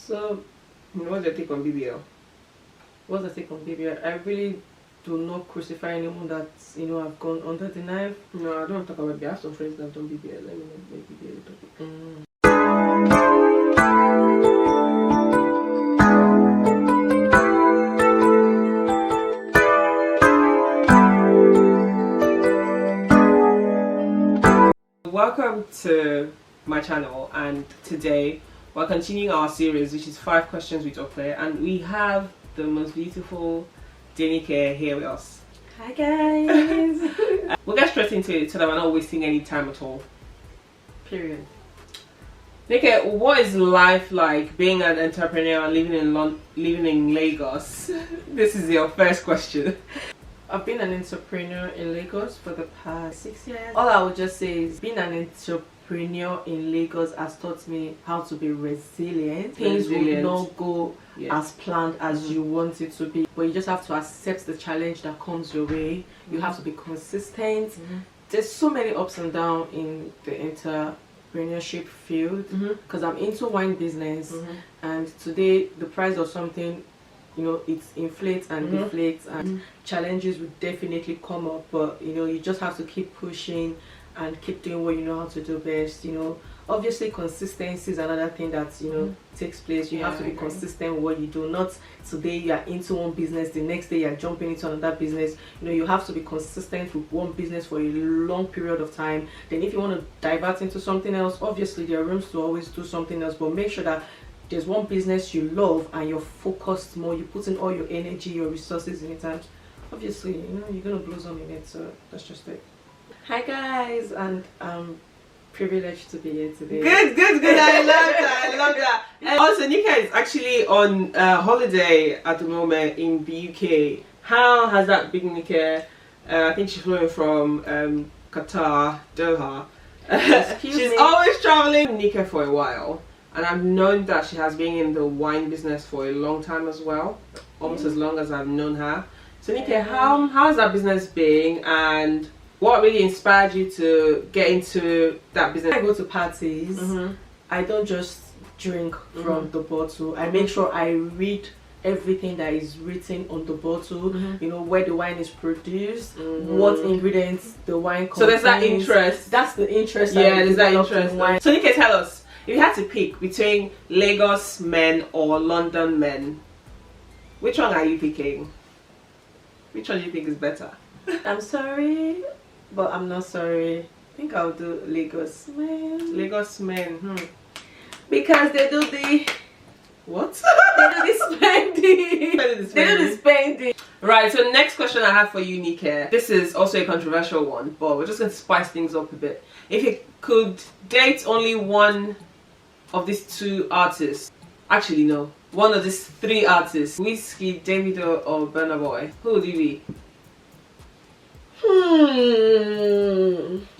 So, What's your take on BBL? what's the take on BBL? I really do not crucify anyone that's have gone under the knife. No, I don't want to talk about BBL. I have some friends that have done BBL. Let me not make BBL a topic. Welcome to my channel, and today we're continuing our series, which is 5 questions with Okle, and we have the most beautiful Denike here with us. Hi guys. We'll get straight into it so that we're not wasting any time at all. Period. Nike, what is life like being an entrepreneur and living in Lagos? This is your first question. I've been an entrepreneur in Lagos for the past 6 years. All I would just say is being an entrepreneur in Lagos has taught me how to be resilient. Things will not go as planned as you want it to be, but you just have to accept the challenge that comes your way. You have to be consistent. There's so many ups and downs in the entrepreneurship field because I'm into wine business, and today the price of something, it inflates and deflates, and challenges will definitely come up, but you just have to keep pushing and keep doing what you know how to do best. Obviously consistency is another thing that takes place. You have to be consistent with what you do. Not today you are into one business, the next day you are jumping into another business. You have to be consistent with one business for a long period of time. Then if you want to divert into something else, obviously there are rooms to always do something else, but make sure that there's one business you love and you're focused more, you put in all your energy, your resources in it, and obviously you're gonna blossom in it. So that's just it. Hi guys, and I'm privileged to be here today. Good. I love that. Also, Nika is actually on holiday at the moment in the UK. How has that been, Nika? I think she's flying from Qatar, Doha. She's always traveling. Nika for a while. And I've known that she has been in the wine business for a long time as well, almost as long as I've known her. So Nika, how has that business been, and what really inspired you to get into that business? I go to parties. I don't just drink from the bottle. I make sure I read everything that is written on the bottle, where the wine is produced, what ingredients the wine contains. So there's that interest. That's the interest. There's that interest in wine. So Nika, tell us, if you had to pick between Lagos men or London men, which one are you picking? Which one do you think is better? I'm sorry, but I'm not sorry. I think I'll do Lagos men. Lagos men, because they do the... What? They do the spending. They do the spending. Right, so next question I have for you, Nika. This is also a controversial one, but we're just going to spice things up a bit. If you could date only one of these 2 artists, actually no, one of these 3 artists, Wizkid, Davido or Burna Boy, who would you be?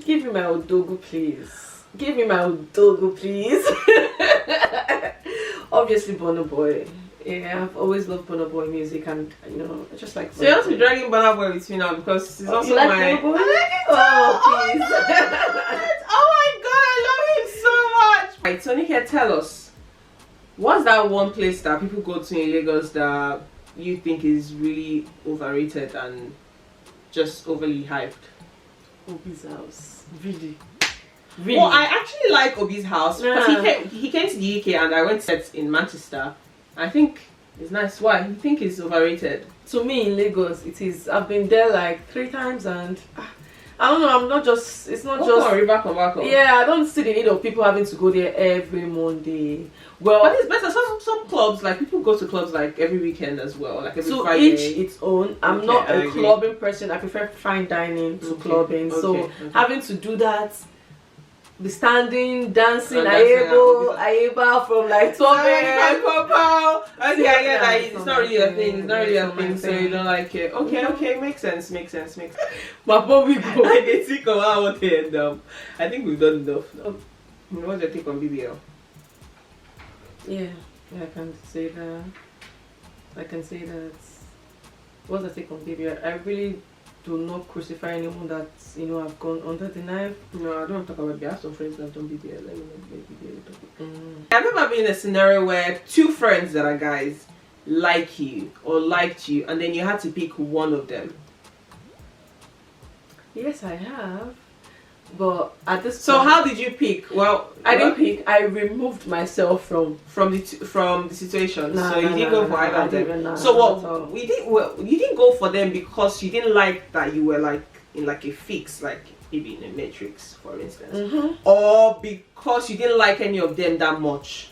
Give me my Odogu, please. Give me my Odogu, please. Obviously Burna Boy. Yeah, I've always loved Burna Boy music, and I just like. So you have to be dragging Burna Boy with me now because he's also like my. Burna Boy? Oh, please! Oh my god, I love him so much. Right, so Nika, tell us, what's that one place that people go to in Lagos that you think is really overrated and just overly hyped? Obi's house. Really? Well, I actually like Obi's house because he came to the UK and I went to set in Manchester. I think it's nice. Why? You think it's overrated? To me in Lagos, it is. I've been there like 3 times, and I don't know. I'm not just. It's not just. Back on. Yeah, I don't see the need of people having to go there every Monday. Well, but it's better. Some clubs, like people go to clubs like every weekend as well, like every Friday. Each its own. I'm not a clubbing person. I prefer fine dining to clubbing. So having to do that, be standing, dancing, Ayeba from like 12 a.m. Okay, I get that. It's not really a thing. It's not really a thing, so you don't like it. Okay, makes sense. But before we go, I can think of how I want to end up. I think we've done enough now. What's your take on BBL? Yeah, I can say that. What's the take on BBL? I really do not crucify anyone that have gone under the knife. No, I don't want to talk about BBL. I have some friends that have done BBL. Let me not make BBL topic. Have you ever been in a scenario where two friends that are guys like you or liked you, and then you had to pick one of them? Yes, I have. But at this so point, how did you pick? Well, I didn't pick. I removed myself from the situation. Nah, so you didn't go for either of them. So what? You didn't go for them because you didn't like that you were like in like a fix, like maybe in a matrix, for instance, or because you didn't like any of them that much,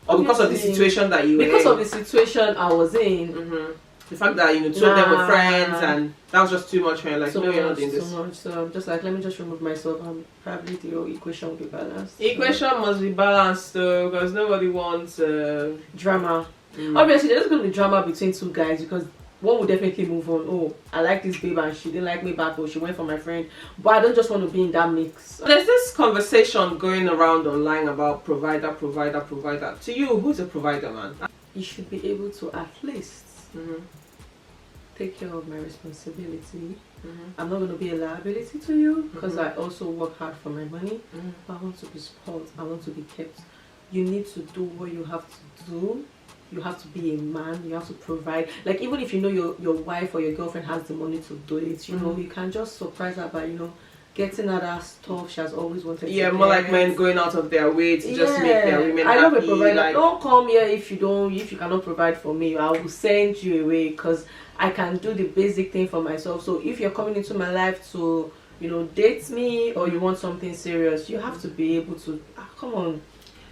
or because of the situation that you were in. Because of the situation I was in. The fact that two of them were friends and that was just too much for you. Like, no, you're not doing this. So much. So I'm just like, let me just remove myself and probably the whole equation will be balanced. Equation must be balanced though, because nobody wants drama. Obviously, there's going to be drama between two guys because one will definitely move on. Oh, I like this babe and she didn't like me back, or she went for my friend. But I don't just want to be in that mix. There's this conversation going around online about provider. To you, who's a provider, man? You should be able to at least take care of my responsibility. I'm not going to be a liability to you because I also work hard for my money. But I want to be spoiled. I want to be kept. You need to do what you have to do. You have to be a man. You have to provide. Like, even if your wife or your girlfriend has the money to do it, you can just surprise her by getting her that stuff she has always wanted to get. More like men going out of their way to just make their women happy. I love a provider. Like, don't come here if you cannot provide for me. I will send you away because I can do the basic thing for myself. So if you're coming into my life to date me or you want something serious, you have to be able to come on.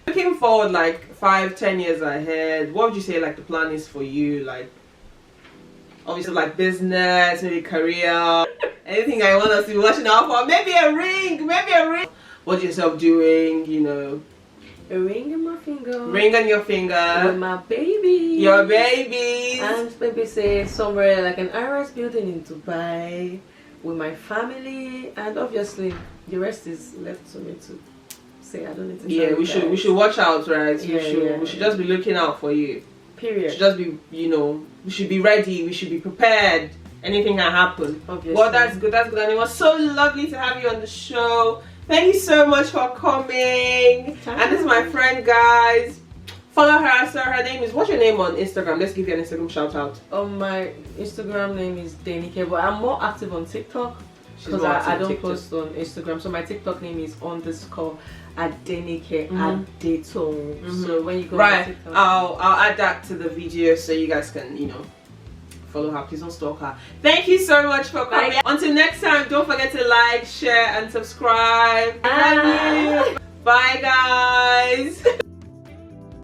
Looking forward like 5-10 years ahead, what would you say like the plan is for you? Like, obviously, like business, maybe career, anything I want us to be watching out for. Maybe a ring. What's yourself doing? A ring in my finger. Ring on your finger. With my baby. Your babies. And maybe say somewhere like an IRS building in Dubai with my family, and obviously the rest is left to me to say. I don't need to. Yeah, we should watch out, right? We should just be looking out for you. Period. We should just be, we should be ready. We should be prepared. Anything can happen. Obviously. Well, that's good. And it was so lovely to have you on the show. Thank you so much for coming. And this is my friend, guys. Follow her. So her name is. What's your name on Instagram? Let's give you an Instagram shout out. My Instagram name is Denike, but I'm more active on TikTok because I don't post on Instagram. So my TikTok name is _Adenike Adeto. So when you go on TikTok, I'll add that to the video so you guys can follow her. Please don't stalk her. Thank you so much for coming. Until next time, don't forget to like, share and subscribe. Bye guys.